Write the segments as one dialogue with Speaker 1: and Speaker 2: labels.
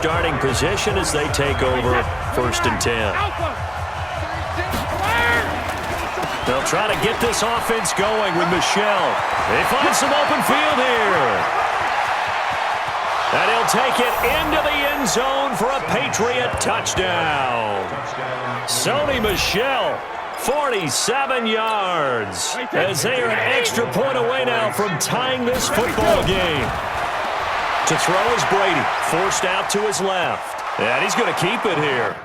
Speaker 1: Starting position as they take over 1st and 10. They'll try to get this offense going with Michelle. They find some open field here. And he'll take it into the end zone for a Patriot touchdown. Sony Michel, 47 yards, as they are an extra point away now from tying this football game. To throw is Brady, forced out to his left. And he's going to keep it here.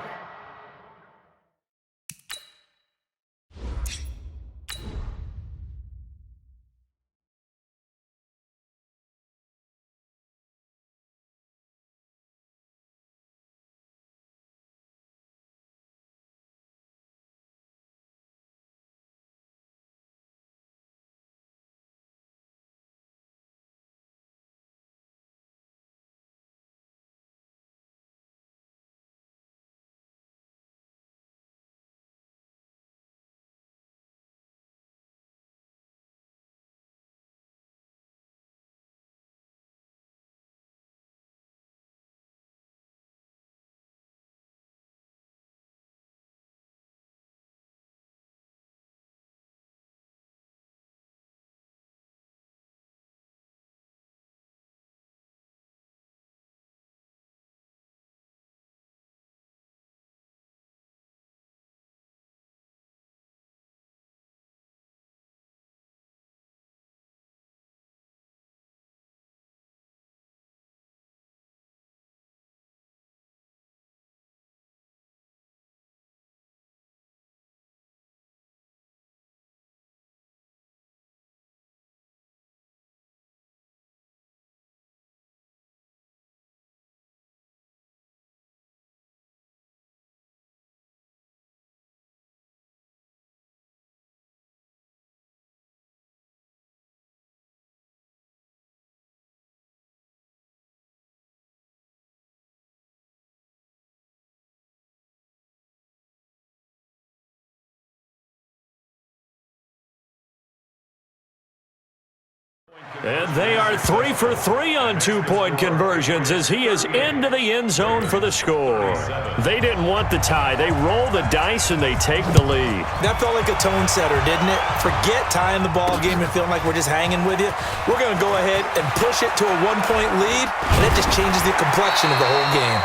Speaker 1: And they are 3 for 3 on two-point conversions as he is into the end zone for the score. They didn't want the tie. They roll the dice and they take the lead.
Speaker 2: That felt like a tone setter, didn't it? Forget tying the ball game and feeling like we're just hanging with you. We're going to go ahead and push it to a one-point lead, and it just changes the complexion of the whole game.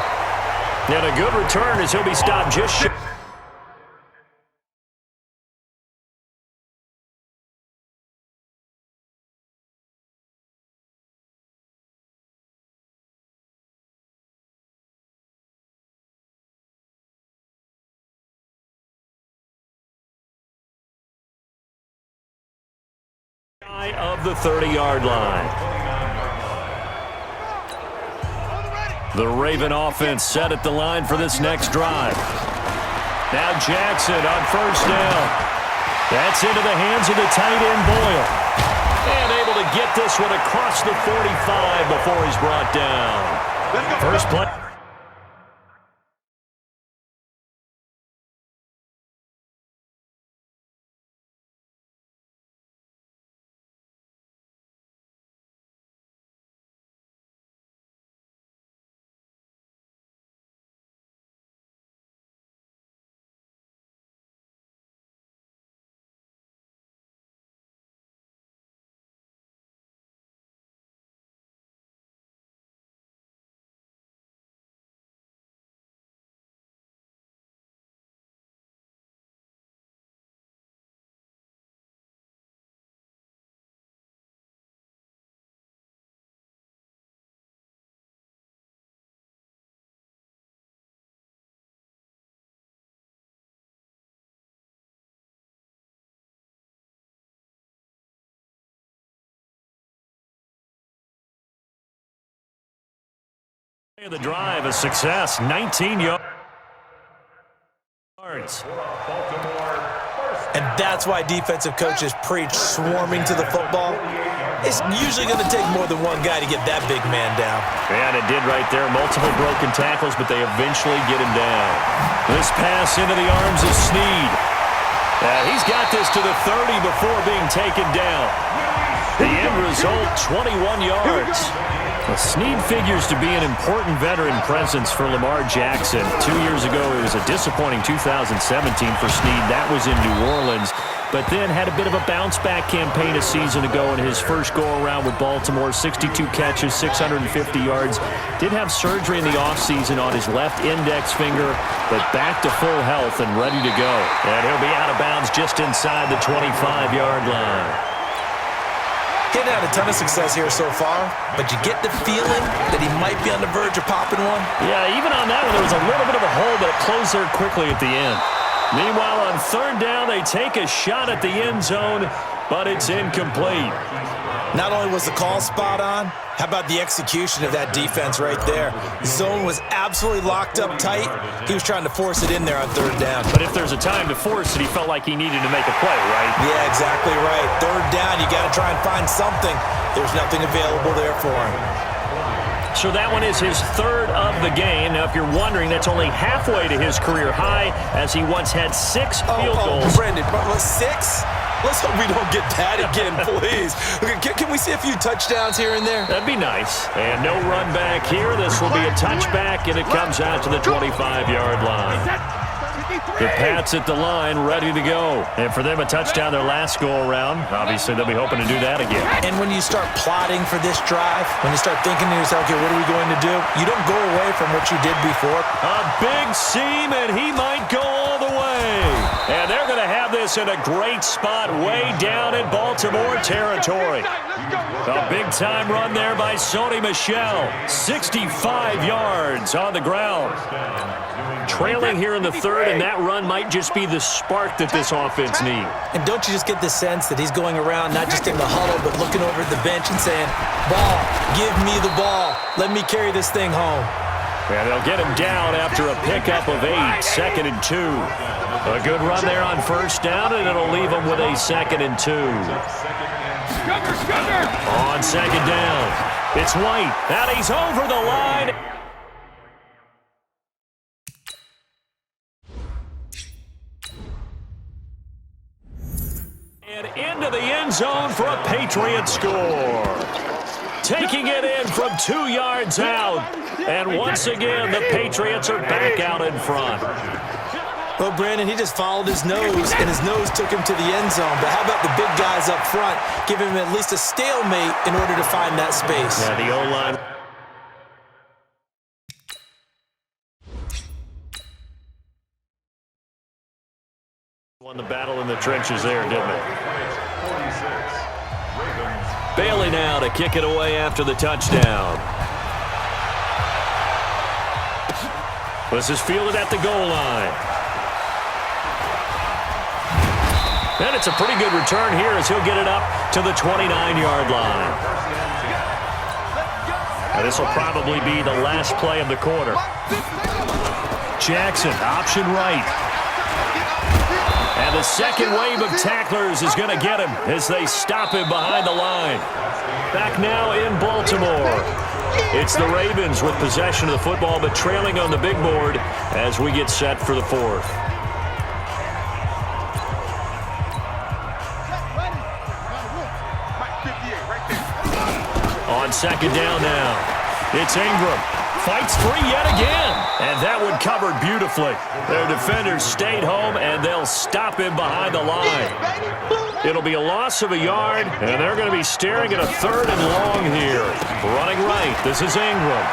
Speaker 1: And a good return as he'll be stopped just short. Of the 30-yard line. The Raven offense set at the line for this next drive. Now Jackson on 1st down. That's into the hands of the tight end Boyle. And able to get this one across the 45 before he's brought down. First play. The drive, a success, 19 yards.
Speaker 2: And that's why defensive coaches preach swarming to the football. It's usually going to take more than one guy to get that big man down.
Speaker 1: And it did right there. Multiple broken tackles, but they eventually get him down. This pass into the arms of Snead. He's got this to the 30 before being taken down. The end result, 21 yards. Well, Snead figures to be an important veteran presence for Lamar Jackson. 2 years ago, it was a disappointing 2017 for Snead. That was in New Orleans. But then had a bit of a bounce-back campaign a season ago in his first go-around with Baltimore. 62 catches, 650 yards. Did have surgery in the offseason on his left index finger, but back to full health and ready to go. And he'll be out of bounds just inside the 25-yard line.
Speaker 2: Getting had a ton of success here so far, but you get the feeling that he might be on the verge of popping one.
Speaker 1: Yeah, even on that one, there was a little bit of a hole, but it closed there quickly at the end. Meanwhile, on third down, they take a shot at the end zone, but it's incomplete.
Speaker 2: Not only was the call spot on, how about the execution of that defense right there? Zone was absolutely locked up tight. He was trying to force it in there on third down.
Speaker 1: But if there's a time to force it, he felt like he needed to make a play, right?
Speaker 2: Yeah, exactly right. Third down, you got to try and find something. There's nothing available there for him.
Speaker 1: So that one is his third of the game. Now, if you're wondering, that's only halfway to his career high, as he once had 6 field goals.
Speaker 2: Brendan, 6? Let's hope we don't get that again, please. Can we see a few touchdowns here and there?
Speaker 1: That'd be nice. And no run back here. This will be a touchback, and it comes out to the 25-yard line. The Pats at the line, ready to go. And for them, a touchdown their last go-around. Obviously, they'll be hoping to do that again.
Speaker 2: And when you start plotting for this drive, when you start thinking to yourself, okay, what are we going to do? You don't go away from what you did before.
Speaker 1: A big seam, and he might go all the way. And they're going to have this in a great spot way down in Baltimore territory. A big-time run there by Sony Michel. 65 yards on the ground. Trailing here in the third, and that run might just be the spark that this offense needs.
Speaker 2: And don't you just get the sense that he's going around not just in the huddle, but looking over at the bench and saying, ball, give me the ball. Let me carry this thing home.
Speaker 1: And they'll get him down after a pickup of 8, 2nd and 2. A good run there on first down, and it'll leave him with a 2nd and 2. On second down, it's White, and he's over the line. And into the end zone for a Patriot score. Taking it in from 2 yards out. And once again, the Patriots are back out in front.
Speaker 2: Well, Brandon, he just followed his nose, and his nose took him to the end zone. But how about the big guys up front? Give him at least a stalemate in order to find that space.
Speaker 1: Yeah, the O-line. Won the battle in the trenches there, didn't it? Bailey now to kick it away after the touchdown. This is fielded at the goal line. And it's a pretty good return here as he'll get it up to the 29-yard line. And this will probably be the last play of the quarter. Jackson, option right. And the second wave of tacklers is going to get him as they stop him behind the line. Back now in Baltimore. It's the Ravens with possession of the football, but trailing on the big board as we get set for the fourth. On second down now, it's Ingram. Fights free yet again, and that one covered beautifully. Their defenders stayed home, and they'll stop him behind the line. It'll be a loss of a yard, and they're going to be staring at a 3rd and long here. Running right, this is Ingram.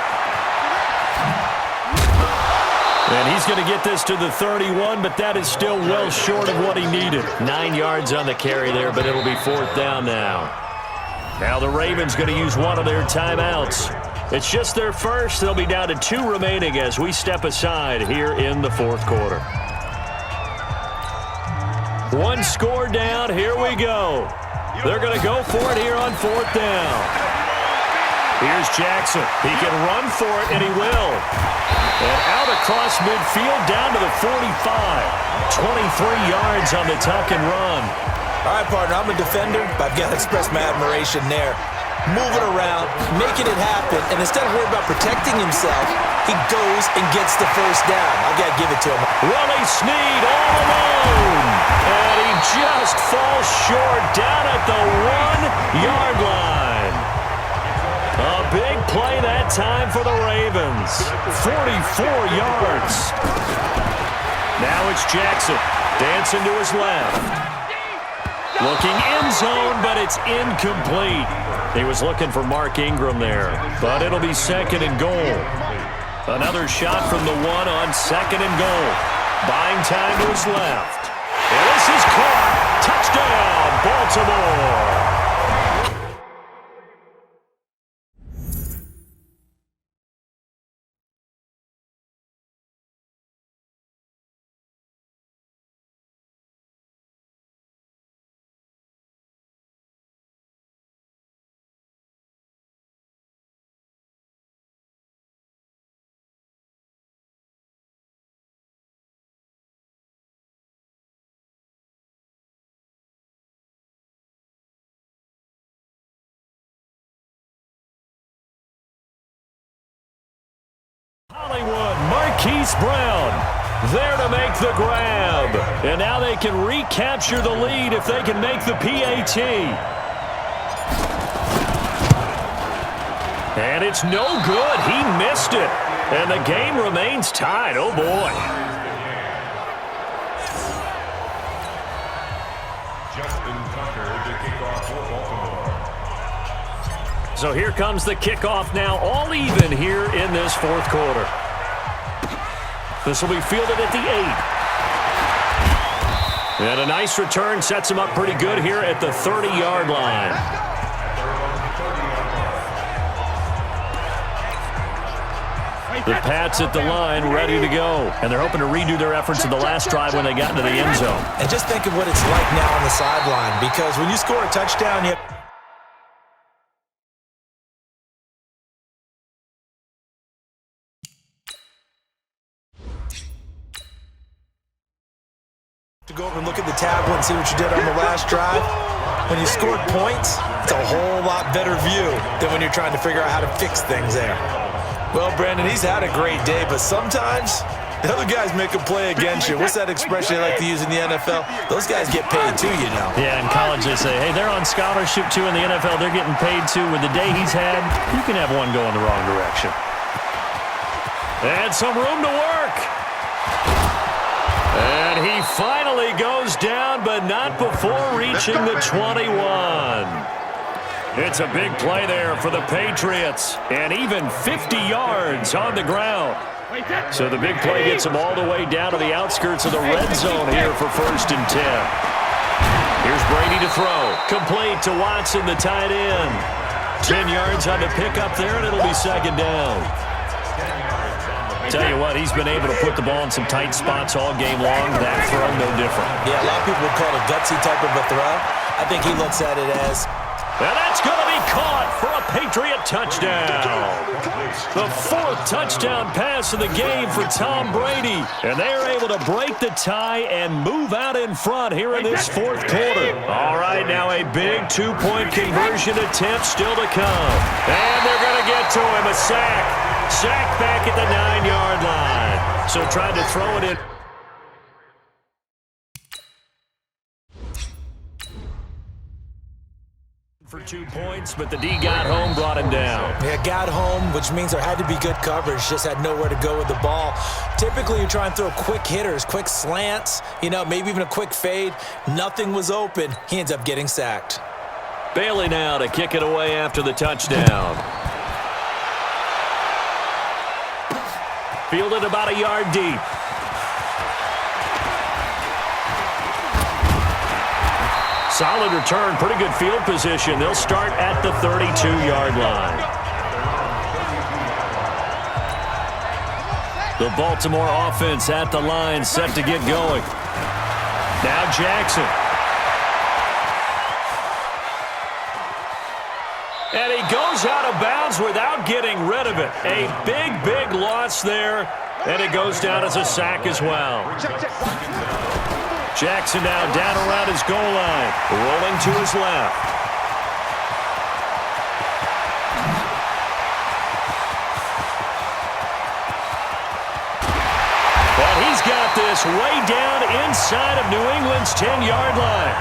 Speaker 1: And he's going to get this to the 31, but that is still well short of what he needed. 9 yards on the carry there, but it'll be 4th down now. Now the Ravens going to use one of their timeouts. It's just their first. They'll be down to 2 remaining as we step aside here in the fourth quarter. 1 score down. Here we go. They're going to go for it here on 4th down. Here's Jackson. He can run for it, and he will. And out across midfield down to the 45. 23 yards on the tuck and run.
Speaker 2: All right, partner, I'm a defender, but I've got to express my admiration there. Moving around, making it happen, and instead of worrying about protecting himself, he goes and gets the first down. I've got to give it to him.
Speaker 1: Willie Snead all alone, and he just falls short down at the 1-yard line. A big play that time for the Ravens. 44 yards. Now it's Jackson. Dancing to his left. Looking end zone, but it's incomplete. He was looking for Mark Ingram there, but it'll be second and goal. Another shot from the one on second and goal. Buying time to his left. And this is caught. Touchdown, Baltimore. Hollywood, Marquise Brown, there to make the grab. And now they can recapture the lead if they can make the PAT. And it's no good. He missed it. And the game remains tied. Oh, boy. So here comes the kickoff now, all even here in this fourth quarter. This will be fielded at the 8. And a nice return sets him up pretty good here at the 30-yard line. The Pats at the line, ready to go. And they're hoping to redo their efforts in the last drive when they got into the end zone.
Speaker 2: And just think of what it's like now on the sideline, because when you score a touchdown, you have to go over and look at the tablet and see what you did on the last drive. When you scored points, it's a whole lot better view than when you're trying to figure out how to fix things there. Well, Brandon, he's had a great day, but sometimes the other guys make a play against you. What's that expression they like to use in the NFL? Those guys get paid too, you know.
Speaker 1: Yeah, in college they say, hey, they're on scholarship too. In the NFL, they're getting paid too. With the day he's had, you can have one going the wrong direction. And some room to work. And he finally goes down, but not before reaching the 21. It's a big play there for the Patriots, and even 50 yards on the ground. So the big play gets him all the way down to the outskirts of the red zone here for 1st and 10. Here's Brady to throw. Complete to Watson, the tight end. 10 yards on the pickup there, and it'll be second down. Tell you what, he's been able to put the ball in some tight spots all game long. That throw, no different.
Speaker 2: Yeah, a lot of people would call it a gutsy type of a throw. I think he looks at it as...
Speaker 1: And that's going to be caught for a Patriot touchdown. The 4th touchdown pass of the game for Tom Brady. And they are able to break the tie and move out in front here in this 4th quarter. All right, now a big 2-point conversion attempt still to come. And they're going to get to him, a sack. Sack back at the 9-yard line. So tried to throw it in. For 2 points, but the D got home, brought him down.
Speaker 2: Yeah, got home, which means there had to be good coverage. Just had nowhere to go with the ball. Typically, you try and throw quick hitters, quick slants, you know, maybe even a quick fade. Nothing was open. He ends up getting sacked.
Speaker 1: Bailey now to kick it away after the touchdown. Fielded about a yard deep. Solid return, pretty good field position. They'll start at the 32-yard line. The Baltimore offense at the line, set to get going. Now Jackson. And he goes out of bounds without getting rid of it. A big, big loss there, and it goes down as a sack as well. Jackson now down around his goal line, rolling to his left. And he's got this way down inside of New England's 10-yard line.